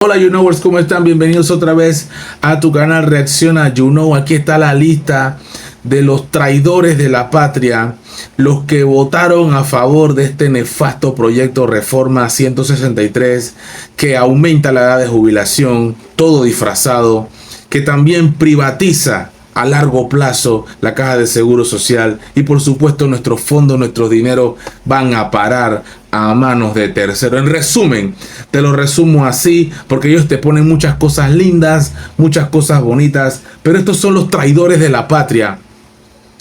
Hola YouKnowers, ¿cómo están? Bienvenidos otra vez a tu canal Reacciona YouKnow. Aquí está la lista de los traidores de la patria, los que votaron a favor de este nefasto proyecto Reforma 163 que aumenta la edad de jubilación, todo disfrazado, que también privatiza a largo plazo la caja de seguro social y por supuesto nuestros fondos, nuestros dineros van a parar a manos de terceros. En resumen, te lo resumo así porque ellos te ponen muchas cosas lindas, muchas cosas bonitas, pero estos son los traidores de la patria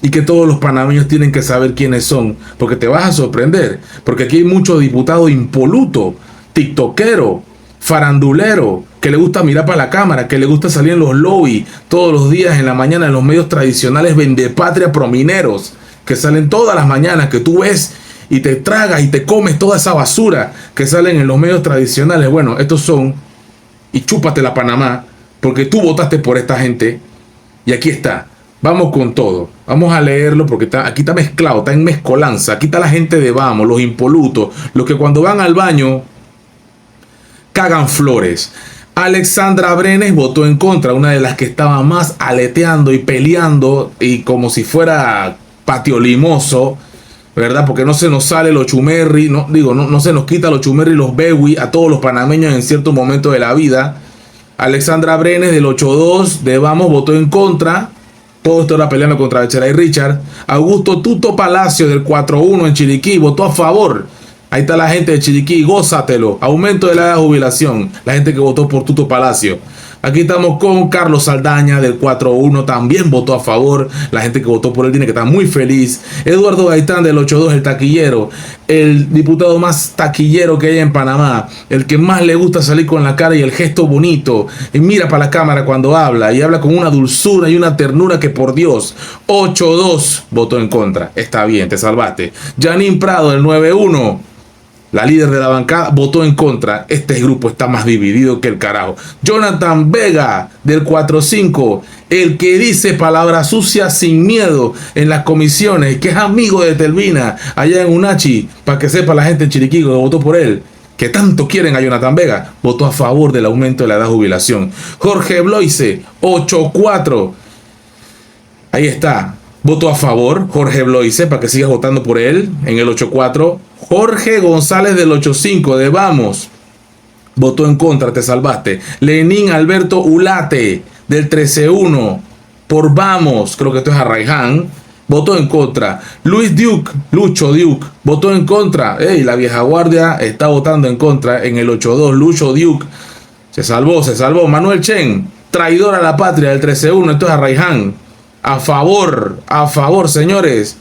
y que todos los panameños tienen que saber quiénes son, porque te vas a sorprender, porque aquí hay mucho diputado impoluto, tiktokero, farandulero, que le gusta mirar para la cámara, que le gusta salir en los lobbies todos los días en la mañana en los medios tradicionales vendepatria promineros, que salen todas las mañanas, que tú ves y te tragas y te comes toda esa basura que salen en los medios tradicionales. Bueno, estos son, y chúpate la Panamá, porque tú votaste por esta gente, y aquí está. Vamos con todo, vamos a leerlo porque aquí está mezclado, está en mezcolanza. Aquí está la gente de Vamos, los impolutos, los que cuando van al baño cagan flores. Alexandra Brenes votó en contra, una de las que estaba más aleteando y peleando y como si fuera patio limoso, ¿verdad? Porque no se nos sale los chumerri, no se nos quita los chumerri y los bewi a todos los panameños en cierto momento de la vida. Alexandra Brenes del 8-2 de Vamos votó en contra. Todo esto era peleando contra Becheray Richard. Augusto Tuto Palacio del 4-1 en Chiriquí votó a favor. Ahí está la gente de Chiriquí, gózatelo. Aumento de la edad de jubilación. La gente que votó por Tuto Palacio. Aquí estamos con Carlos Saldaña del 4-1. También votó a favor. La gente que votó por él tiene que estar muy feliz. Eduardo Gaitán del 8-2, el taquillero. El diputado más taquillero que hay en Panamá. El que más le gusta salir con la cara y el gesto bonito. Y mira para la cámara cuando habla. Y habla con una dulzura y una ternura que por Dios. 8-2 votó en contra. Está bien, te salvaste. Janine Prado del 9-1. La líder de la bancada votó en contra. Este grupo está más dividido que el carajo. Jonathan Vega del 4-5. El que dice palabras sucias sin miedo en las comisiones. Que es amigo de Telvina allá en Unachi. Para que sepa la gente en Chiriquí que votó por él. Que tanto quieren a Jonathan Vega. Votó a favor del aumento de la edad de jubilación. Jorge Bloise 8-4. Ahí está. Votó a favor Jorge Bloise para que sigas votando por él en el 8-4. Jorge González del 8-5 de Vamos votó en contra, te salvaste. Lenín Alberto Ulate del 13-1 por Vamos, creo que esto es Arraiján, votó en contra. Luis Duke, Lucho Duke, votó en contra. La vieja guardia está votando en contra en el 8-2. Lucho Duke se salvó. Manuel Chen, traidor a la patria del 13-1, esto es Arraiján. A favor, señores.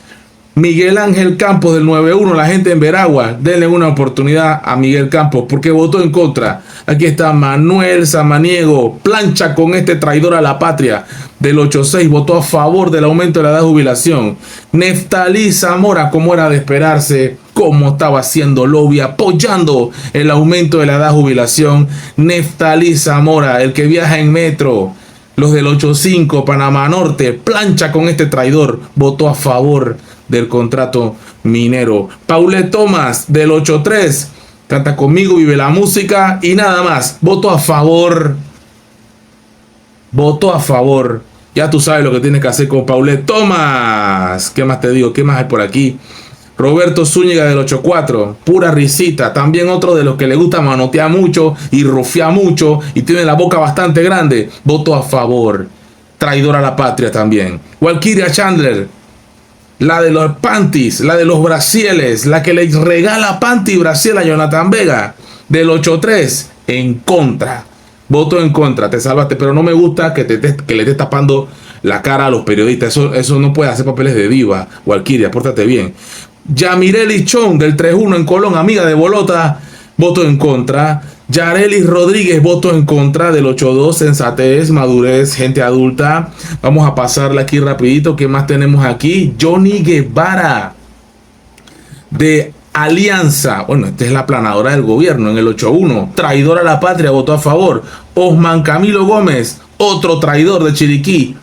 Miguel Ángel Campos del 9-1, la gente en Veragua, denle una oportunidad a Miguel Campos porque votó en contra. Aquí está Manuel Samaniego, plancha con este traidor a la patria del 8-6, votó a favor del aumento de la edad de jubilación. Neftalí Zamora, como era de esperarse, como estaba haciendo lobby, apoyando el aumento de la edad de jubilación. Neftalí Zamora, el que viaja en metro. Los del 8-5, Panamá Norte, plancha con este traidor, votó a favor del contrato minero. Paulette Thomas del 8-3, canta conmigo, vive la música y nada más, votó a favor. Ya tú sabes lo que tienes que hacer con Paulette Thomas. ¿Qué más te digo? ¿Qué más hay por aquí? Roberto Zúñiga del 8-4, pura risita. También otro de los que le gusta manotear mucho y rufiar mucho y tiene la boca bastante grande. Votó a favor. Traidor a la patria también. Walkiria Chandler, la de los panties, la de los brasieles, la que le regala panty y brasiel a Jonathan Vega del 8-3, en contra. Votó en contra, te salvaste, pero no me gusta que le estés tapando la cara a los periodistas. Eso no puede hacer papeles de diva. Walkiria, pórtate bien. Yamireli Chong del 3-1 en Colón, amiga de Bolota, voto en contra. Yarelis Rodríguez, voto en contra del 8-2, sensatez, madurez, gente adulta. Vamos a pasarla aquí rapidito. ¿Qué más tenemos aquí? Johnny Guevara de Alianza. Bueno, esta es la planadora del gobierno en el 8-1. Traidor a la patria, votó a favor. Osman Camilo Gómez, otro traidor de Chiriquí.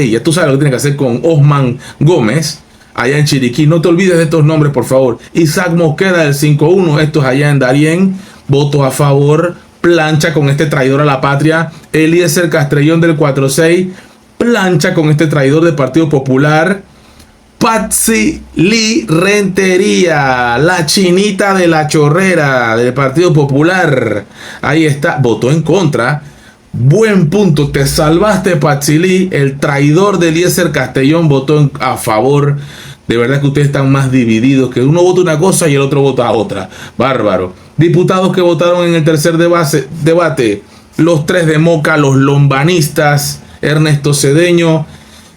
Ya tú sabes lo que tienes que hacer con Osman Gómez. allá en Chiriquí. No te olvides de estos nombres, por favor. Isaac Mosquera del 5-1, esto es allá en Darién. Voto a favor plancha con este traidor a la patria. Eliezer Castrellón del 46, plancha con este traidor del Partido Popular. Patsy Lee Rentería, la chinita de la chorrera del Partido Popular. Ahí está, votó en contra. Buen punto, te salvaste, Patsy Lee. El traidor de Eliezer Castellón votó a favor. De verdad que ustedes están más divididos, que uno vota una cosa y el otro vota otra. Bárbaro. Diputados que votaron en el tercer debate. Los tres de Moca, los lombanistas. Ernesto Cedeño.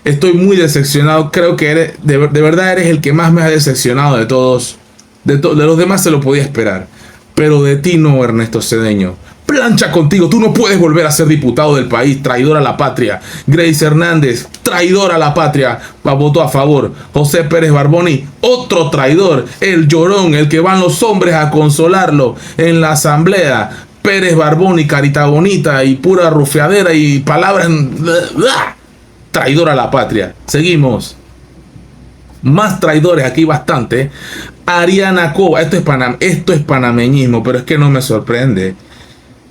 Estoy muy decepcionado. Creo que de verdad eres el que más me ha decepcionado de todos. De los demás se lo podía esperar. Pero de ti no, Ernesto Cedeño. Plancha contigo. Tú no puedes volver a ser diputado del país. Traidor a la patria. Grace Hernández, traidor a la patria. Votó a favor. José Pérez Barboni, otro traidor. El llorón, el que van los hombres a consolarlo en la asamblea. Pérez Barboni, carita bonita y pura rufeadera y palabras... Traidor a la patria. Seguimos. Más traidores, aquí bastante. Ariana Cova. Esto es panameñismo, pero es que no me sorprende.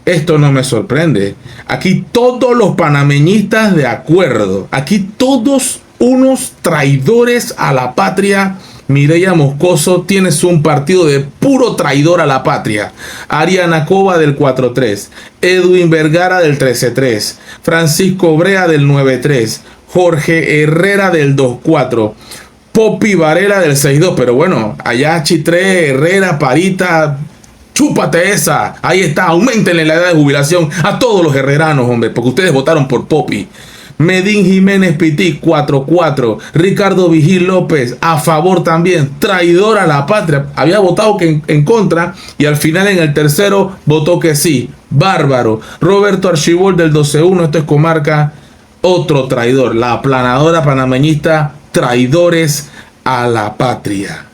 Esto no me sorprende. Aquí todos los panameñistas de acuerdo. Aquí todos unos traidores a la patria. Mireya Moscoso, tienes un partido de puro traidor a la patria. Ariana Cova del 4-3. Edwin Vergara del 13-3. Francisco Brea del 9-3. Jorge Herrera del 2-4. Poppy Varela del 6-2. Pero bueno, allá Chitré, Herrera, Parita, chúpate esa. Ahí está, aumentenle la edad de jubilación a todos los herreranos, hombre, porque ustedes votaron por Poppy. Medín Jiménez Pití, 4-4. Ricardo Vigil López, a favor también. Traidor a la patria. Había votado que en contra y al final en el tercero votó que sí. Bárbaro. Roberto Archibol del 12-1. Esto es comarca. Otro traidor. La aplanadora panameñista. Traidores a la patria.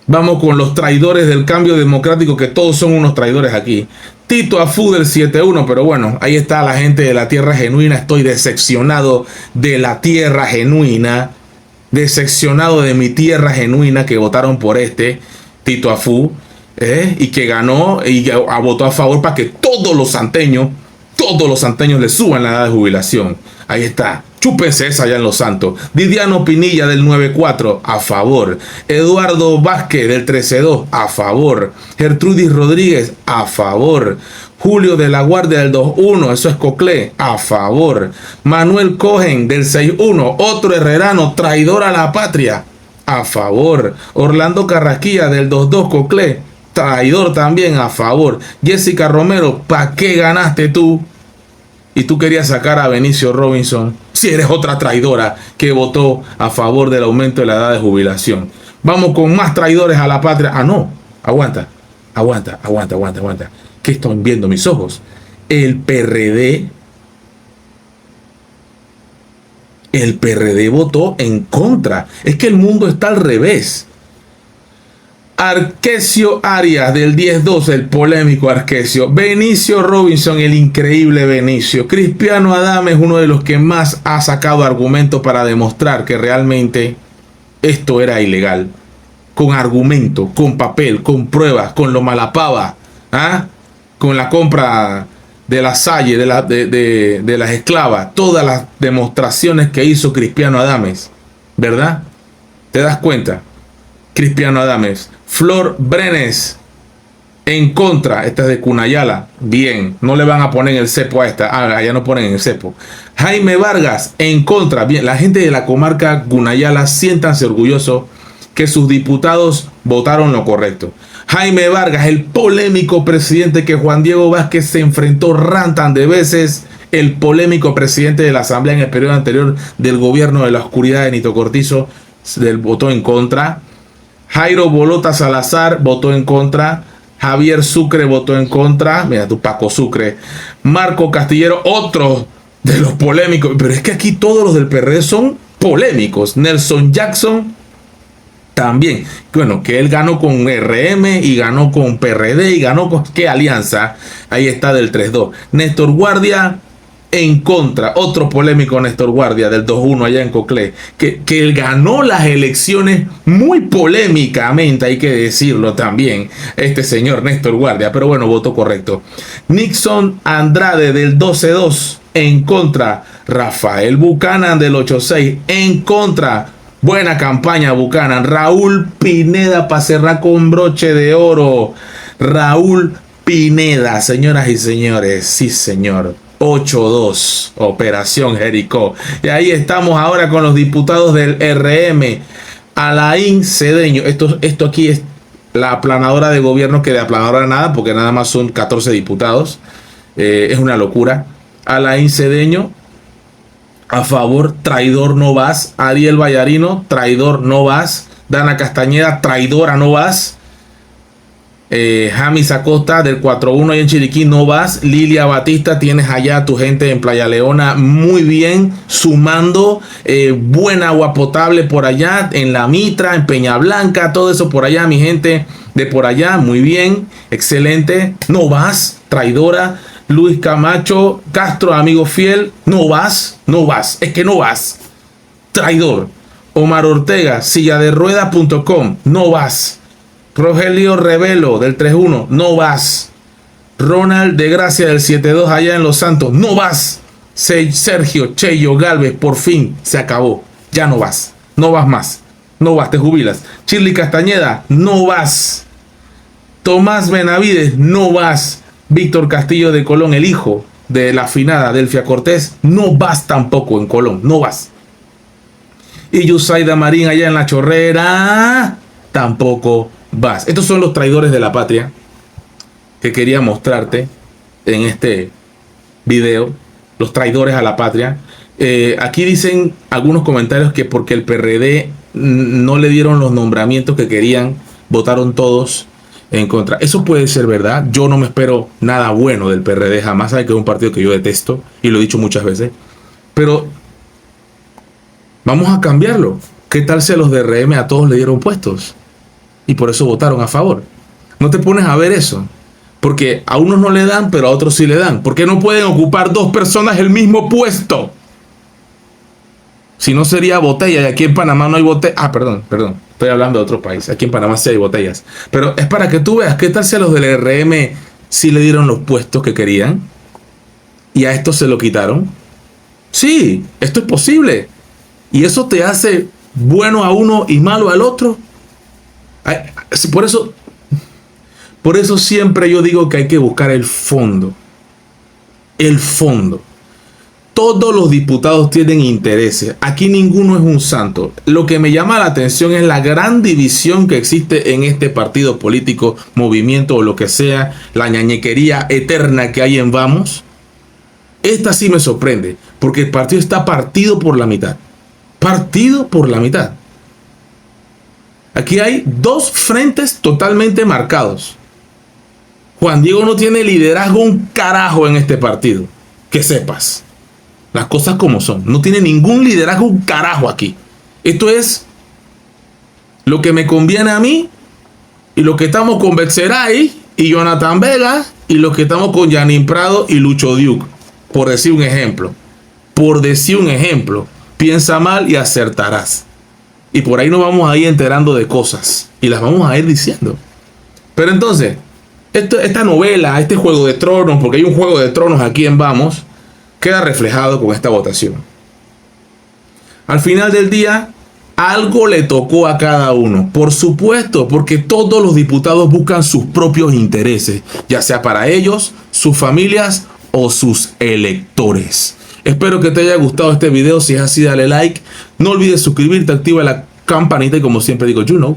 Vamos con los traidores del cambio democrático, que todos son unos traidores aquí. Tito Afú del 7-1, pero bueno, ahí está la gente de la tierra genuina. Estoy decepcionado de la tierra genuina. Decepcionado de mi tierra genuina que votaron por Tito Afú. Y que ganó y votó a favor para que todos los santeños le suban la edad de jubilación. Ahí está. Chúpense esa allá en Los Santos. Didiano Pinilla del 9-4, a favor. Eduardo Vázquez del 13-2, a favor. Gertrudis Rodríguez, a favor. Julio de la Guardia del 2-1, eso es Coclé, a favor. Manuel Cohen del 6-1, otro herrerano, traidor a la patria, a favor. Orlando Carrasquilla del 2-2, Coclé, traidor también, a favor. Jessica Romero, ¿pa' qué ganaste tú? Y tú querías sacar a Benicio Robinson, si eres otra traidora que votó a favor del aumento de la edad de jubilación. Vamos con más traidores a la patria. Ah, no, aguanta. ¿Qué están viendo mis ojos? El PRD votó en contra. Es que el mundo está al revés. Arquesio Arias del 10-2, el polémico Arquesio. Benicio Robinson, el increíble Benicio. Cristiano Adames, uno de los que más ha sacado argumentos para demostrar que realmente esto era ilegal. Con argumento, con papel, con pruebas, con lo malapava, con la compra de la Salle, de las esclavas. Todas las demostraciones que hizo Cristiano Adames, ¿verdad? ¿Te das cuenta? Cristiano Adames. Flor Brenes en contra. Esta es de Cunayala. Bien, no le van a poner el cepo a esta. Allá no ponen el cepo. Jaime Vargas en contra. Bien, la gente de la comarca Cunayala, siéntanse orgullosos que sus diputados votaron lo correcto. Jaime Vargas, el polémico presidente que Juan Diego Vázquez se enfrentó rantan de veces. El polémico presidente de la Asamblea en el periodo anterior del gobierno de la oscuridad de Nito Cortizo, votó en contra. Jairo Bolota Salazar votó en contra. Javier Sucre votó en contra. Mira tú, Paco Sucre. Marco Castillero, otro de los polémicos. Pero es que aquí todos los del PRD son polémicos. Nelson Jackson también. Bueno, que él ganó con RM y ganó con PRD y ganó con qué alianza. Ahí está del 3-2. Néstor Guardia en contra, otro polémico Néstor Guardia del 2-1 allá en Coclé, que él ganó las elecciones muy polémicamente, hay que decirlo también, este señor Néstor Guardia, pero bueno, votó correcto. Nixon Andrade del 12-2 en contra, Rafael Buchanan del 8-6 en contra. Buena campaña, Buchanan. Raúl Pineda para cerrar con broche de oro. Raúl Pineda, señoras y señores, sí señor. 8-2, Operación Jericó. Y ahí estamos ahora con los diputados del RM. Alain Cedeño. Esto aquí es la aplanadora de gobierno, que de aplanadora nada, porque nada más son 14 diputados. Es una locura. Alain Cedeño, a favor, traidor no vas. Ariel Vallarino, traidor no vas. Dana Castañeda, traidora no vas. Jamis Acosta del 4-1 ahí en Chiriquí, no vas. Lilia Batista, tienes allá a tu gente en Playa Leona muy bien, sumando buena agua potable por allá, en La Mitra, en Peña Blanca, todo eso por allá, mi gente de por allá, muy bien, excelente. No vas, traidora. Luis Camacho Castro, amigo fiel, no vas, es que no vas, traidor. Omar Ortega, silladeruedas.com, no vas. Rogelio Revelo del 3-1, no vas. Ronald de Gracia del 7-2 allá en Los Santos, no vas. Sergio Cheyo Galvez, por fin se acabó, ya no vas más, no vas, te jubilas. Shirley Castañeda, no vas. Tomás Benavides, no vas. Víctor Castillo de Colón, el hijo de la afinada Delfia Cortés, no vas tampoco en Colón, no vas. Y Yusaida Marín allá en La Chorrera, tampoco vas. Estos son los traidores de la patria que quería mostrarte en este video, los traidores a la patria. Aquí dicen algunos comentarios que porque el PRD no le dieron los nombramientos que querían, votaron todos en contra. Eso puede ser verdad. Yo no me espero nada bueno del PRD, jamás. Sabe que es un partido que yo detesto y lo he dicho muchas veces, pero vamos a cambiarlo. ¿Qué tal si a los de RM a todos le dieron puestos y por eso votaron a favor? No te pones a ver eso, porque a unos no le dan, pero a otros sí le dan. ¿Por qué no pueden ocupar dos personas el mismo puesto? Si no sería botella, y aquí en Panamá no hay botella. Ah, perdón, estoy hablando de otro país. Aquí en Panamá sí hay botellas. Pero es para que tú veas qué tal si a los del RM sí le dieron los puestos que querían y a estos se lo quitaron. Sí, esto es posible. Y eso te hace bueno a uno y malo al otro. Por eso siempre yo digo que hay que buscar el fondo. El fondo. Todos los diputados tienen intereses. Aquí ninguno es un santo. Lo que me llama la atención es la gran división que existe en este partido político, movimiento o lo que sea, la ñañequería eterna que hay en Vamos. Esta sí me sorprende, porque el partido está partido por la mitad. Partido por la mitad. Aquí hay dos frentes totalmente marcados. Juan Diego no tiene liderazgo un carajo en este partido. Que sepas. Las cosas como son. No tiene ningún liderazgo un carajo aquí. Esto es lo que me conviene a mí y lo que estamos con Betzeray y Jonathan Vega y lo que estamos con Yanin Prado y Lucho Duke. Por decir un ejemplo. Por decir un ejemplo. Piensa mal y acertarás. Y por ahí nos vamos a ir enterando de cosas. Y las vamos a ir diciendo. Pero entonces, esta novela, este Juego de Tronos, porque hay un Juego de Tronos aquí en Vamos, queda reflejado con esta votación. Al final del día, algo le tocó a cada uno. Por supuesto, porque todos los diputados buscan sus propios intereses, ya sea para ellos, sus familias o sus electores. Espero que te haya gustado este video. Si es así, dale like. No olvides suscribirte, activa la campanita y como siempre digo, you know.